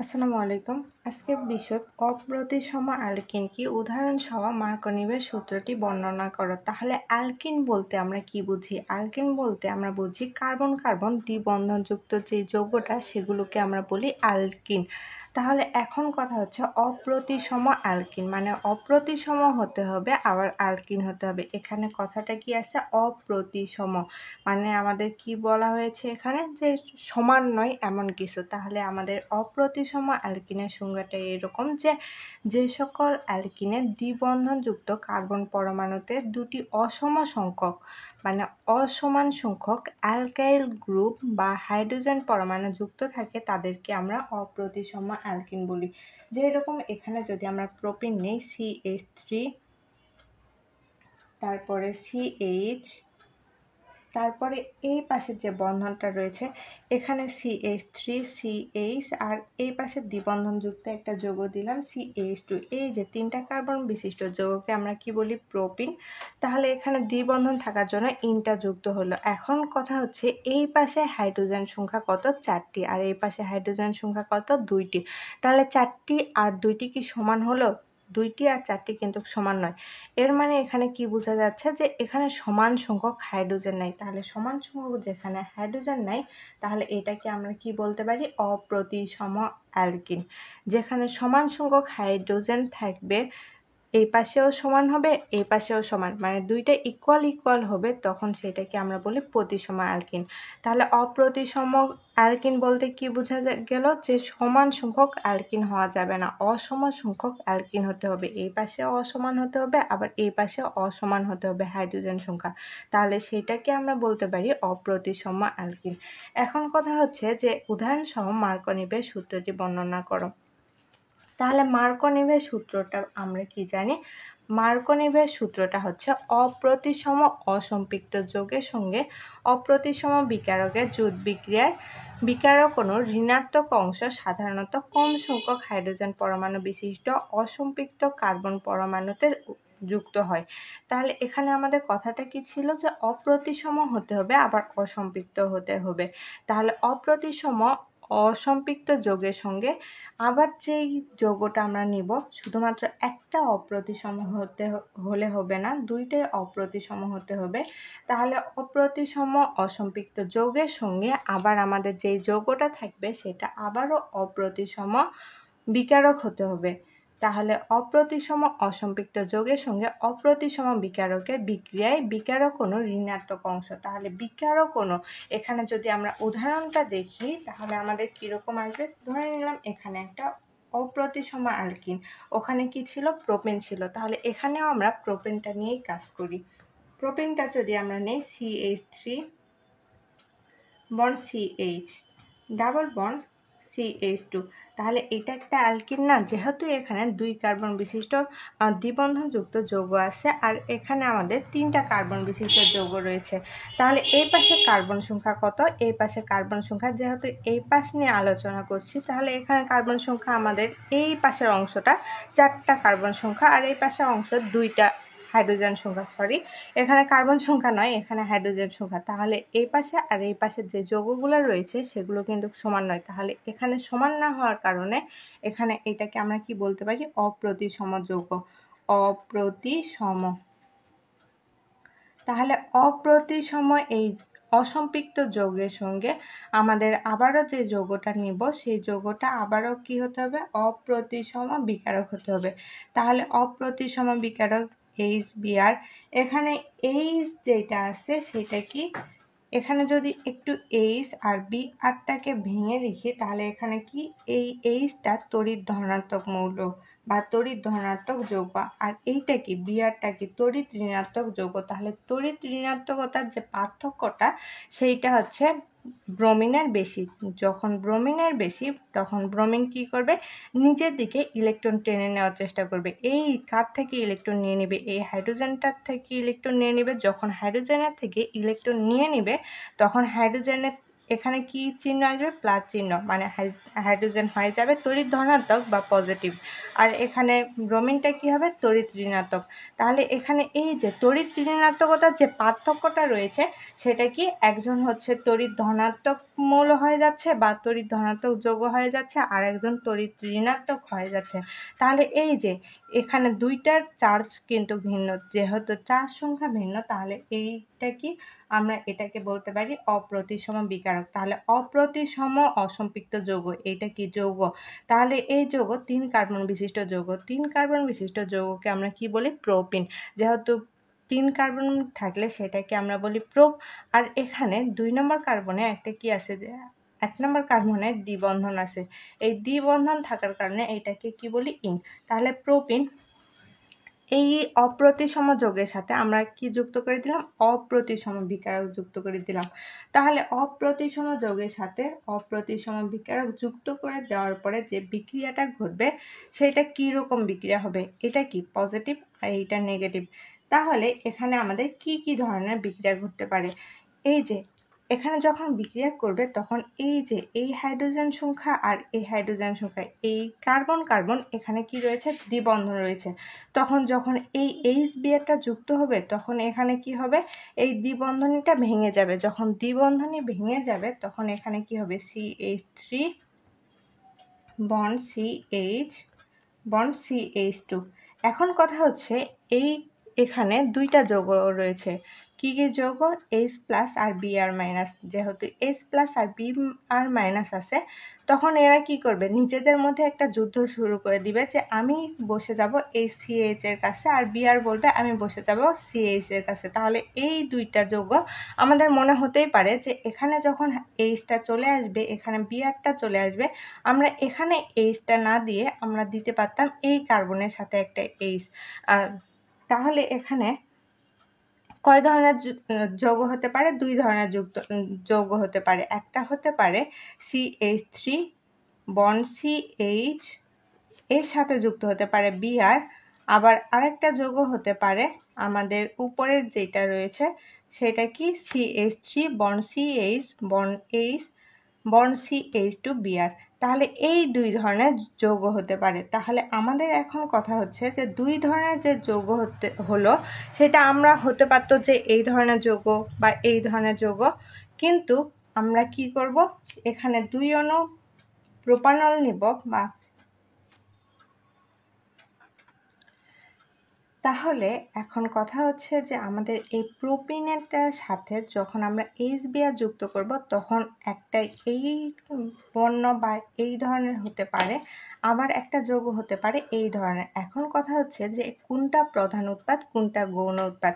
আসসালামু আলাইকুম। আজকের বিষয় অপ্রতিসম অ্যালকিন কি উদাহরণ সহ মার্কনিভের সূত্রটি বর্ণনা করো। তাহলে অ্যালকিন বলতে আমরা কি বুঝি? অ্যালকিন বলতে আমরা বুঝি কার্বন কার্বন দ্বিবন্ধনযুক্ত যে যৌগটা সেগুলোকে আমরা বলি অ্যালকিন। তাহলে এখন কথা হচ্ছে অপ্রতিসম অ্যালকিন মানে অপ্রতিসম হতে হবে আবার অ্যালকিন হতে হবে। এখানে কথাটা কি আছে? অপ্রতিসম মানে আমাদের কি বলা হয়েছে এখানে যে সমান নয় এমন কিছু। তাহলে আমাদের অপ্রতিসম অ্যালকিনের সংজ্ঞাটা এরকম যে যে সকল অ্যালকিনের দ্বিবন্ধনযুক্ত কার্বন পরমাণুতে দুটি অসম সংখ্যক মানে অসমান সংখ্যক অ্যালকাইল গ্রুপ বা হাইড্রোজেন পরমাণু যুক্ত থাকে তাদেরকে আমরা অপ্রতিসম অ্যালকিন বলি। যেরকম এখানে যদি আমরা প্রোপিন নেই CH3, তারপরে CH, তারপরে এই পাশের যে বন্ধনটা রয়েছে এখানে CH3CH আর এই পাশের দ্বিবন্ধনযুক্ত একটা যৌগ দিলাম CH2। এই যে তিনটা কার্বন বিশিষ্ট যৌগকে আমরা কি বলি? প্রোপিন। তাহলে এখানে দ্বিবন্ধন থাকার জন্য ইনটা যুক্ত হলো। এখন কথা হচ্ছে এই পাশে হাইড্রোজেন সংখ্যা কত? 4টি, আর এই পাশে হাইড্রোজেন সংখ্যা কত? 2টি। তাহলে 4টি আর 2টি কি সমান হলো? 2টি আর 4টি কিন্তু সমান নয়। এর মানে এখানে কি বোঝা যাচ্ছে যে এখানে সমান সংখ্যক হাইড্রোজেন নাই। তাহলে সমান সংখ্যক যেখানে হাইড্রোজেন নাই তাহলে এটাকে আমরা কি বলতে পারি? অপ্রতিসম অ্যালকিন। যেখানে সমান সংখ্যক হাইড্রোজেন থাকবে এই পাশেও সমান হবে এই পাশেও সমান মানে দুইটা ইকুয়াল হবে তখন সেটাকে আমরা বলি প্রতিসম অ্যালকিন। তাহলে অপ্রতিসম অ্যালকিন বলতে কি বোঝা গেল? যে সমান সংখ্যক অ্যালকিন হওয়া যাবে না, অসম সংখ্যক অ্যালকিন হতে হবে। এই পাশে অসমান হতে হবে আবার এই পাশে অসমান হতে হবে হাইড্রোজেন সংখ্যা। তাহলে সেটাকে আমরা বলতে পারি অপ্রতিসম অ্যালকিন। এখন কথা হচ্ছে যে উদাহরণসহ মার্কনিভের সূত্রটি বর্ণনা করো। তাহলে মার্কনিভের সূত্রটা আমরা কি জানি? মার্কনিভের সূত্রটা হচ্ছে অপ্রতিসম অসম্পৃক্ত যৌগের সঙ্গে অপ্রতিসম বিকারকের জোট বিক্রিয়ায় বিকারক অণুর ঋণাত্মক অংশ সাধারণত কম সংখ্যক হাইড্রোজেন পরমাণু বিশিষ্ট অসম্পৃক্ত কার্বন পরমাণুতে যুক্ত হয়। তাহলে এখানে আমাদের কথাটা কি ছিল? যে অপ্রতিসম হতে হবে আবার অসম্পৃক্ত হতে হবে। তাহলে অপ্রতিসম অসম্পৃক্ত যৌগের সঙ্গে আবার যেই যৌগটা আমরা নিব শুধুমাত্র একটা অপ্রতিসম হলে হবে না, দুইটাই অপ্রতিসম হতে হবে। তাহলে অপ্রতিসম অসম্পৃক্ত যৌগের সঙ্গে আবার আমাদের যেই যৌগটা থাকবে সেটা আবারও অপ্রতিসম বিকারক হতে হবে। তাহলে অপ্রতিসম অসম্পৃক্ত যৌগের সঙ্গে অপ্রতিসম বিকারকের বিক্রিয়ায় বিকারক অণুর ঋণাত্মক অংশ। তাহলে বিকারক অণু এখানে যদি আমরা উদাহরণটা দেখি তাহলে আমাদের কিরকম আসবে? ধরে নিলাম এখানে একটা অপ্রতিসম অ্যালকিন, ওখানে কি ছিল? প্রোপেন ছিল। তাহলে এখানেও আমরা প্রোপেনটা নিয়েই কাজ করি। প্রোপেনটা যদি আমরা নেই CH3 bond CH double bond CH2, তাহলে এটা একটা অ্যালকিন না? যেহেতু এখানে 2 কার্বন বিশিষ্ট দ্বিবন্ধনযুক্ত যৌগ আছে আর এখানে আমাদের 3টা কার্বন বিশিষ্ট যৌগ রয়েছে। তাহলে এই পাশে কার্বন সংখ্যা কত? এই পাশে কার্বন সংখ্যা, যেহেতু এই পাশ নিয়ে আলোচনা করছি তাহলে এখানে কার্বন সংখ্যা আমাদের এই পাশের অংশটা 4টা কার্বন সংখ্যা আর এই পাশের অংশ 2টা হাইড্রোজেন সংখ্যা। এখানে কার্বন সংখ্যা নয়, এখানে হাইড্রোজেন সংখ্যা। তাহলে এই পাশে আর এই পাশে যে যৌগগুলো রয়েছে সেগুলো কিন্তু সমান নয়। তাহলে এখানে সমান না হওয়ার কারণে এখানে এটাকে আমরা কি বলতে পারি? অপ্রতিসম যৌগ, অপ্রতিসম। তাহলে অপ্রতিসম এই অসম্পৃক্ত যৌগের সঙ্গে আমাদের আবারও যে যৌগটা নিব সেই যৌগটা আবারও কি হতে হবে? অপ্রতিসম বিকারক হতে হবে। তাহলে অপ্রতিসম বিকারক HBr, এখানে H যেটা আছে সেটা কি? এখানে যদি একটু H আর Brটাকে ভেঙে লিখি তাহলে এখানে কি? এই Hটা তড়িৎ ধনাত্মক মৌল বা তড়িৎ ধনাত্মক যৌগ আর এইটা কি? Brটা কি? তড়িৎ ঋণাত্মক যৌগ। তাহলে তড়িৎ ঋণাত্মকতার যে পার্থক্যটা সেইটা হচ্ছে ব্রোমিনের বেশি। যখন ব্রোমিনের বেশি তখন ব্রোমিন কি করবে? নিচের দিকে ইলেকট্রন টেনে নেওয়ার চেষ্টা করবে। এই কার থেকে ইলেকট্রন নিয়ে নেবে? এই হাইড্রোজেনটার থেকে ইলেকট্রন নিয়ে নেবে। যখন হাইড্রোজেনের থেকে ইলেকট্রন নিয়ে নেবে তখন হাইড্রোজেনের এখানে কি চিহ্ন আসবে? প্লাস চিহ্ন, মানে হাইড্রোজেন হয়ে যাবে তড়িৎ ধনাত্মক বা পজিটিভ, আর এখানে ব্রোমিনটা কি হবে? তড়িৎ ঋণাত্মক। তাহলে এখানে এই যে তড়িৎ ঋণাত্মকতার যে পার্থক্যটা রয়েছে সেটা কি? একজন হচ্ছে তড়িৎ ধনাত্মক মৌল হয়ে যাচ্ছে বা তড়িৎ ধনাত্মক যৌগ হয়ে যাচ্ছে, আর একজন তড়িৎ ঋণাত্মক হয়ে যাচ্ছে। তাহলে এই যে এখানে দুইটার চার্জ কিন্তু ভিন্ন, যেহেতু চার্জ সংখ্যা ভিন্ন, তাহলে এইটা কি? আমরা এটাকে বলতে পারি অপ্রতিসম বিকারক। তাহলে অপ্রতিসম অসম্পৃক্ত যৌগ, এটা কি? যৌগ। তাহলে এই যৌগ 3 কার্বন বিশিষ্ট যৌগ। 3 কার্বন বিশিষ্ট যৌগকে আমরা কি বলি? প্রোপিন। যেহেতু 3 কার্বন থাকলে সেটাকে আমরা বলি প্রোপ। আর এখানে 2 নম্বর কার্বনে একটা কি আছে? যে 1 নম্বর কার্বনে দ্বিবন্ধন আছে, এই দ্বিবন্ধন থাকার কারণে এটাকে কি বলি? ইন। তাহলে প্রোপিন এই অপ্রতিসম যৌগের সাথে আমরা কি যুক্ত করে দিলাম? অপ্রতিসম বিকারক যুক্ত করে দিলাম। তাহলে অপ্রতিসম যৌগের সাথে অপ্রতিসম বিকারক যুক্ত করে দেওয়ার পরে যে বিক্রিয়াটা ঘটবে সেটা কি রকম বিক্রিয়া হবে? এটা কি? পজিটিভ আর এইটা নেগেটিভ। তাহলে এখানে আমাদের কি কি ধরনের বিক্রিয়া ঘটতে পারে? এই যে এখানে যখন বিক্রিয়া করবে তখন এই যে এই হাইড্রোজেন সংখ্যা আর এই হাইড্রোজেন সংখ্যা, এই কার্বন কার্বন এখানে কি রয়েছে? দ্বিবন্ধন রয়েছে। তখন যখন এই এইচ বিয়ারটা যুক্ত হবে তখন এখানে কি হবে? এই দ্বিবন্ধনীটা ভেঙে যাবে। যখন দ্বিবন্ধনী ভেঙে যাবে তখন এখানে কি হবে? CH3 bond CH bond CH2। এখন কথা হচ্ছে এই এখানে দুইটা যৌগ রয়েছে। কি কি যৌগ? H প্লাস আর Br মাইনাস। যেহেতু H প্লাস আর Br মাইনাস আছে তখন এরা কি করবে? নিজেদের মধ্যে একটা যুদ্ধ শুরু করে দিবে যে আমি বসে যাব এই CH এর কাছে, আর Br বলবে আমি বসে যাব CH এর কাছে। তাহলে এই দুইটা যৌগ আমাদের মনে হতেই পারে যে এখানে যখন Hটা চলে আসবে, এখানে Brটা চলে আসবে, আমরা এখানে Hটা না দিয়ে আমরা দিতে পারতাম এই কার্বনের সাথে একটা H। তাহলে এখানে কয় ধরনের যৌগ হতে পারে? 2 ধরনের যৌগ হতে পারে। একটা হতে পারে CH3 বন্ড CH এর সাথে যুক্ত হতে পারে Br, আবার আরেকটা যৌগ হতে পারে আমাদের উপরের যেটা রয়েছে সেটা কি? CH3 bond CH bond H bond CH2 Br। তাহলে এই 2 ধরনের যৌগ হতে পারে। তাহলে আমাদের এখন কথা হচ্ছে যে 2 ধরনের যে যৌগ হলো সেটা আমরা হতে পারতো যে এই ধরনের যৌগ বা এই ধরনের যৌগ, কিন্তু আমরা কি করব? এখানে 2 অণু প্রোপানল নিব বা তাহলে এখন কথা হচ্ছে যে আমাদের এই প্রোপিনেরটার সাথে যখন আমরা HBr যুক্ত করব তখন একটা এই বর্ণ বা এই ধরনের হতে পারে, আবার একটা যৌগ হতে পারে এই ধরনের। এখন কথা হচ্ছে যে কোনটা প্রধান উৎপাদ কোনটা গৌণ উৎপাদ।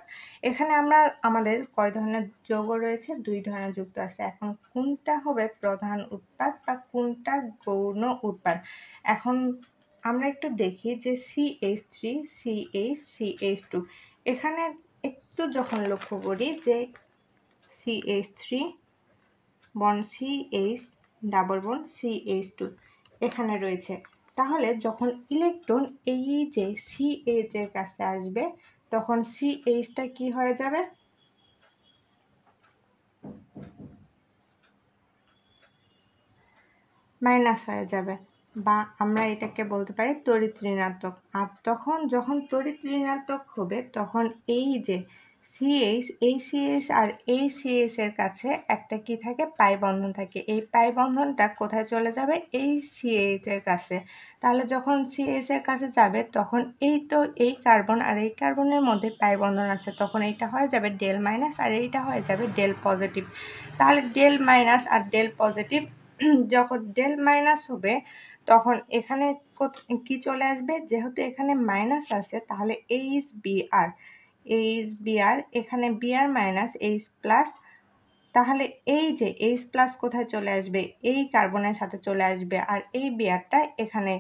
এখানে আমরা আমাদের কয় ধরনের যৌগ রয়েছে? 2 ধরনের যুক্ত আছে। এখন কোনটা হবে প্রধান উৎপাদ বা কোনটা গৌণ উৎপাদ? এখন আমরা একটু দেখি যে CH3 CH CH2 এখানে একটু যখন লক্ষ্য করি যে CH3 bond CH double bond CH2 এখানে রয়েছে। তাহলে যখন ইলেকট্রন এই যে CH এর কাছে আসবে তখন CHটা কি হয়ে যাবে? মাইনাস হয়ে যাবে, বা আমরা এটাকে বলতে পারি তড়িৎ ঋণাত্মক। আর তখন যখন তড়িৎ ঋণাত্মক হবে তখন এই যে CH, এই CH আর এই CH এর কাছে একটা কি থাকে? পাই বন্ধন থাকে। এই পাই বন্ধনটা কোথায় চলে যাবে? এই CH এর কাছে। তাহলে যখন CH এর কাছে যাবে তখন এই তো এই কার্বন আর এই কার্বনের মধ্যে পাই বন্ধন আছে, তখন এইটা হয়ে যাবে ডেল মাইনাস আর এইটা হয়ে যাবে ডেল পজিটিভ। তাহলে ডেল মাইনাস আর ডেল পজিটিভ যখন ডেল মাইনাস হবে তখন এখানে কি চলে আসবে? যেহেতু এখানে মাইনাস আছে তাহলে H Br এখানে Br মাইনাস H প্লাস। তাহলে এই যে H প্লাস কোথায় চলে আসবে? এই কার্বনের সাথে চলে আসবে, আর এই Brটা এখানে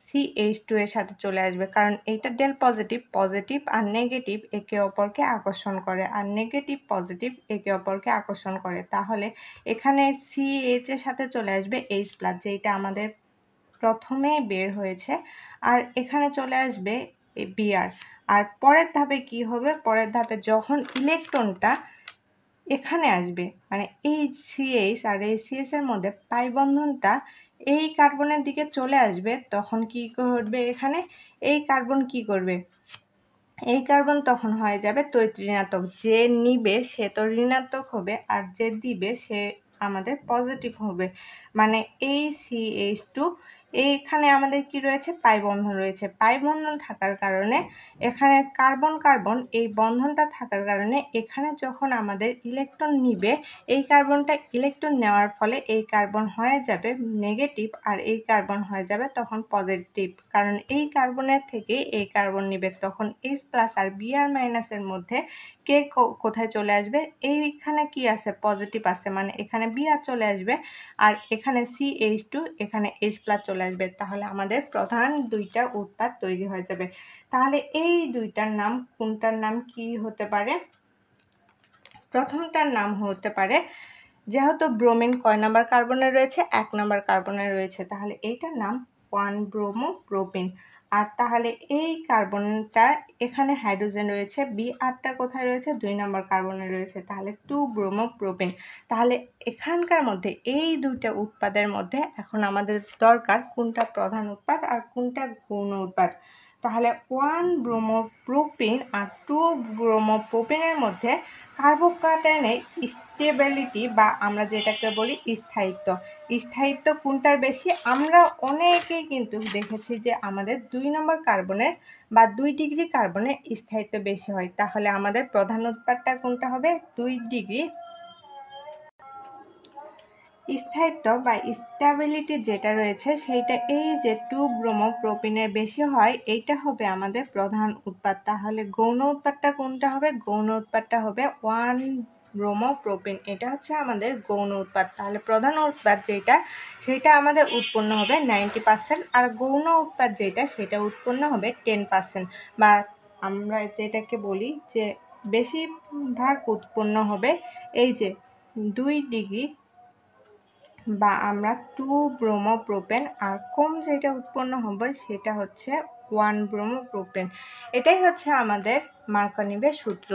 CH2 এর সাথে চলে আসবে, কারণ এইটা ডেল পজিটিভ, পজিটিভ আর নেগেটিভ একে অপরকে আকর্ষণ করে, আর নেগেটিভ পজিটিভ একে অপরকে আকর্ষণ করে। তাহলে এখানে CH এর সাথে চলে আসবে H প্লাস, যেটা আমাদের প্রথমে বের হয়েছে, আর এখানে চলে আসবে Br। আর পরের ধাপে কি হবে? পরের ধাপে যখন ইলেকট্রনটা এখানে আসবে, মানে এই CH আর এই CH এর মধ্যে পাই বন্ধনটা এই কার্বনের দিকে চলে আসবে, তখন কি করবে এখানে এই কার্বন কি করবে, এই কার্বন তখন হয়ে যাবে তড়িৎ ঋণাত্মক। যে নিবে সে তো ঋণাত্মক হবে, আর যে দিবে সে আমাদের পজিটিভ হবে। মানে এই CH2 এইখানে আমাদের কি রয়েছে, পাই বন্ধন রয়েছে। পাই বন্ধন থাকার কারণে এখানে কার্বন কার্বন এই বন্ধনটা থাকার কারণে এখানে যখন আমাদের ইলেকট্রন নিবে, এই কার্বনটা ইলেকট্রন নেওয়ার ফলে এই কার্বন হয়ে যাবে নেগেটিভ, আর এই কার্বন হয়ে যাবে তখন পজিটিভ। কারণ এই কার্বনের থেকে এই কার্বন নিবে, তখন H প্লাস আর Br মাইনাসের মধ্যে কে কোথায় চলে আসবে, এইখানে কি আছে, পজিটিভ আছে, মানে এখানে Br চলে আসবে, আর এখানে CH2 এখানে H প্লাস চলে আসবে। তাহলে আমাদের প্রধান দুইটা উৎপাদ তৈরি হয়ে যাবে। তাহলে এই দুইটার নাম, কোনটার নাম কি হতে পারে, প্রথমটার নাম হতে পারে, যেহেতু ব্রোমিন কয় নাম্বার কার্বনে রয়েছে, 1 নাম্বার কার্বনে রয়েছে, তাহলে এইটার নাম 1 ব্রোমো প্রোপিন। আর তাহলে এই কার্বনটা এখানে হাইড্রোজেন রয়েছে, Br কোথায় রয়েছে, 2 নাম্বার কার্বনে রয়েছে, তাহলে 2 ব্রোমো প্রোপিন। তাহলে এখানকার মধ্যে এই দুইটা উৎপাদের মধ্যে এখন আমাদের দরকার কোনটা প্রধান উৎপাদ আর কোনটা গৌণ উৎপাদ। তাহলে 1 ব্রোমো প্রোপিন আর 2 ব্রোমো প্রোপিনের মধ্যে কার্বোক্যাটায়নের স্টেবিলিটি বা আমরা যেটাকে বলি স্থায়িত্ব, স্থায়িত্ব কোনটার বেশি, আমরা অনেকেই কিন্তু দেখেছি যে আমাদের 2 নম্বর কার্বনের বা 2 ডিগ্রি কার্বনের স্থায়িত্ব বেশি হয়। তাহলে আমাদের প্রধান উৎপাদটা কোনটা হবে, 2 ডিগ্রি স্থায়িত্ব বা স্টেবিলিটি যেটা রয়েছে সেইটা এই যে 2 ব্রোমো প্রোপিনের বেশি হয়, এইটা হবে আমাদের প্রধান উৎপাদ। তাহলে গৌণ উৎপাদটা কোনটা হবে, গৌণ উৎপাদটা হবে 1 ব্রোমো প্রোপিন, এটা হচ্ছে আমাদের গৌণ উৎপাদ। তাহলে প্রধান উৎপাদ যেটা সেটা আমাদের উৎপন্ন হবে 90%, আর গৌণ উৎপাদ যেটা সেটা উৎপন্ন হবে 10%, বা আমরা যেটাকে বলি যে বেশিরভাগ উৎপন্ন হবে এই যে 2 ডিগ্রি বা আমরা 2 ব্রোমো প্রোপেন, আর কম যেটা উৎপন্ন হবে সেটা হচ্ছে 1 ব্রোমো প্রোপেন। এটাই হচ্ছে আমাদের মার্কোনিভের সূত্র।